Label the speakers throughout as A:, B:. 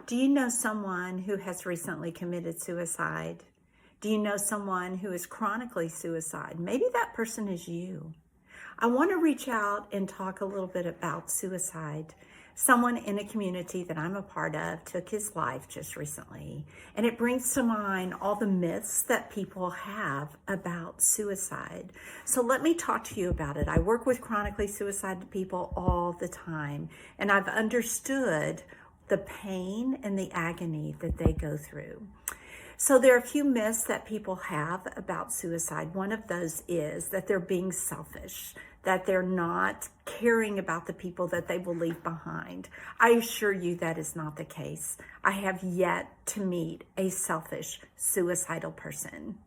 A: Do you know someone who has recently committed suicide? Do you know someone who is chronically suicide? Maybe that person is you. I want to reach out and talk a little bit about suicide. Someone in a community that I'm a part of took his life just recently, and it brings to mind all the myths that people have about suicide. So let me talk to you about it. I work with chronically suicidal people all the time, and I've understood the pain and the agony that they go through. So there are a few myths that people have about suicide. One of those is that they're being selfish, that they're not caring about the people that they will leave behind. I assure you that is not the case. I have yet to meet a selfish suicidal person.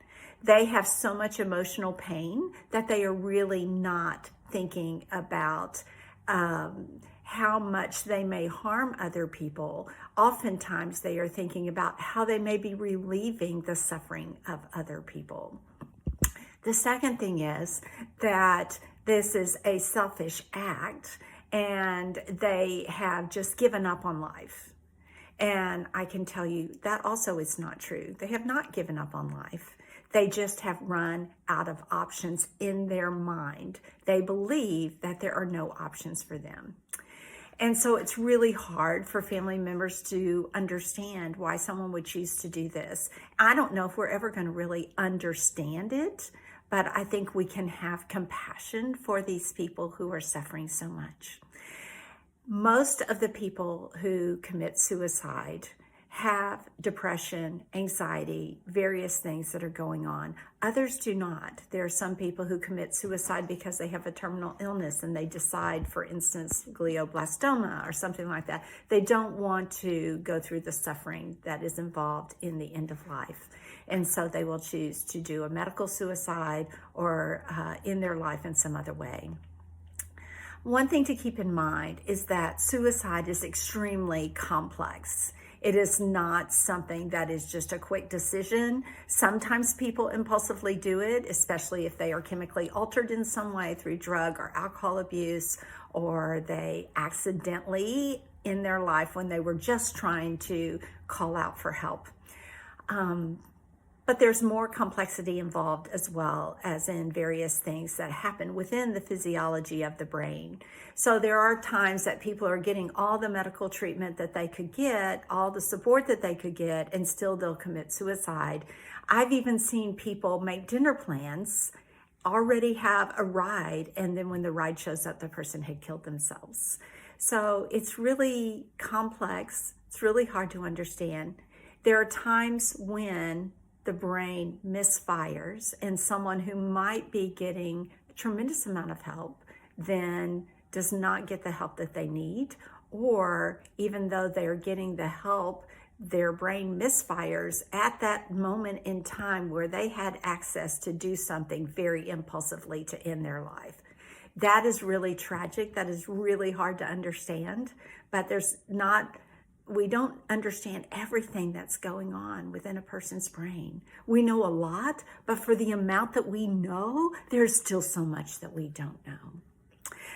A: They have so much emotional pain that they are really not thinking about how much they may harm other people. Oftentimes they are thinking about how they may be relieving the suffering of other people. The second thing is that this is a selfish act and they have just given up on life. And I can tell you that also is not true. They have not given up on life. They just have run out of options in their mind. They believe that there are no options for them. And so it's really hard for family members to understand why someone would choose to do this. I don't know if we're ever going to really understand it, but I think we can have compassion for these people who are suffering so much. Most of the people who commit suicide have depression, anxiety, various things that are going on. Others do not. There are some people who commit suicide because they have a terminal illness and they decide, for instance, glioblastoma or something like that. They don't want to go through the suffering that is involved in the end of life. And so they will choose to do a medical suicide or end their life in some other way. One thing to keep in mind is that suicide is extremely complex. It is not something that is just a quick decision. Sometimes people impulsively do it, especially if they are chemically altered in some way through drug or alcohol abuse, or they accidentally in their life when they were just trying to call out for help. But there's more complexity involved as well as in various things that happen within the physiology of the brain. So there are times that people are getting all the medical treatment that they could get, all the support that they could get, and still they'll commit suicide. I've even seen people make dinner plans, already have a ride, and then when the ride shows up, the person had killed themselves. So it's really complex. It's really hard to understand. There are times when the brain misfires and someone who might be getting a tremendous amount of help then does not get the help that they need, or even though they're getting the help, their brain misfires at that moment in time where they had access to do something very impulsively to end their life. That is really tragic. That is really hard to understand, but we don't understand everything that's going on within a person's brain. We know a lot, but for the amount that we know, there's still so much that we don't know.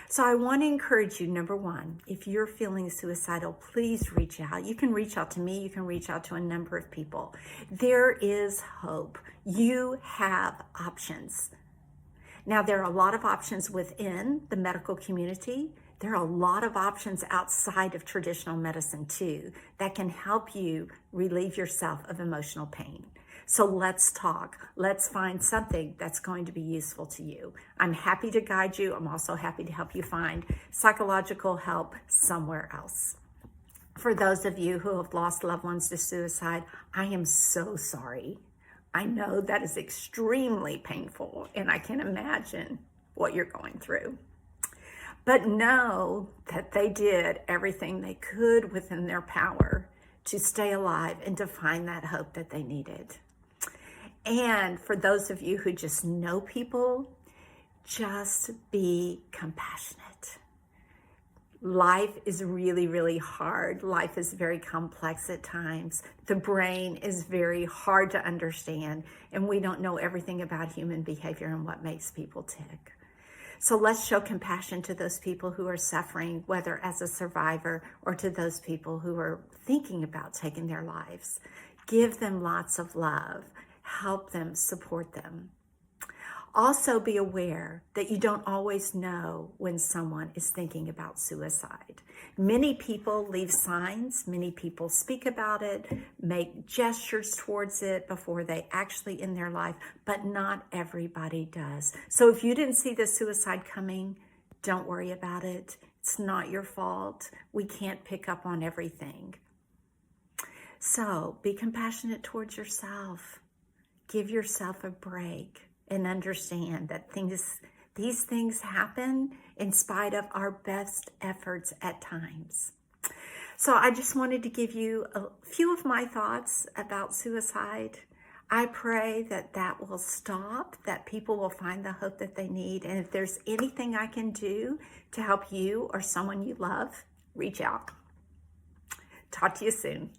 A: So I want to encourage you, number one, if you're feeling suicidal, please reach out. You can reach out to me. You can reach out to a number of people. There is hope. You have options. Now, there are a lot of options within the medical community. There are a lot of options outside of traditional medicine too that can help you relieve yourself of emotional pain. So let's talk. Let's find something that's going to be useful to you. I'm happy to guide you. I'm also happy to help you find psychological help somewhere else. For those of you who have lost loved ones to suicide, I am so sorry. I know that is extremely painful, and I can imagine what you're going through. But know that they did everything they could within their power to stay alive and to find that hope that they needed. And for those of you who just know people, just be compassionate. Life is really, really hard. Life is very complex at times. The brain is very hard to understand, and we don't know everything about human behavior and what makes people tick. So let's show compassion to those people who are suffering, whether as a survivor or to those people who are thinking about taking their lives. Give them lots of love. Help them, support them. Also be aware that you don't always know when someone is thinking about suicide. Many people leave signs, many people speak about it, make gestures towards it before they actually end their life, but not everybody does. So if you didn't see the suicide coming, don't worry about it. It's not your fault. We can't pick up on everything. So be compassionate towards yourself. Give yourself a break. And understand that these things happen in spite of our best efforts at times. So I just wanted to give you a few of my thoughts about suicide. I pray that that will stop, that people will find the hope that they need. And if there's anything I can do to help you or someone you love, reach out. Talk to you soon.